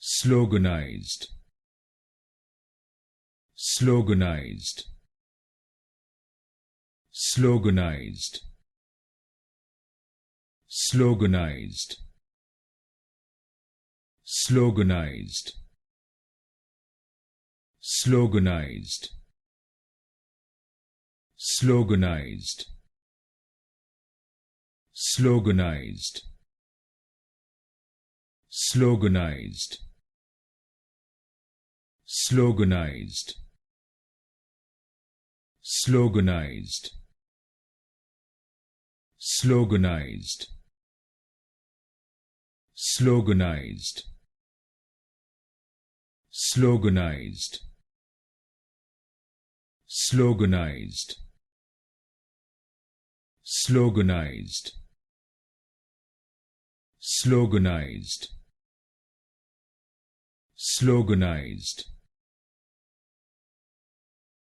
Sloganized. Sloganized. Sloganized. Sloganized. Sloganized. Sloganized. Sloganized. Sloganized. Sloganized. Sloganized. Sloganized. Sloganized. Sloganized. Sloganized. Sloganized. Sloganized. Sloganized. Sloganized.